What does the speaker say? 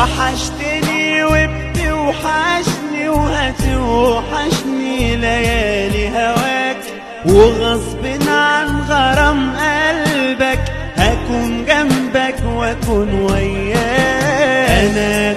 وحشتني وبتوحشني وهتوحشني ليالي هواك، وغصب عن غرام قلبك هكون جنبك واكون وياك. انا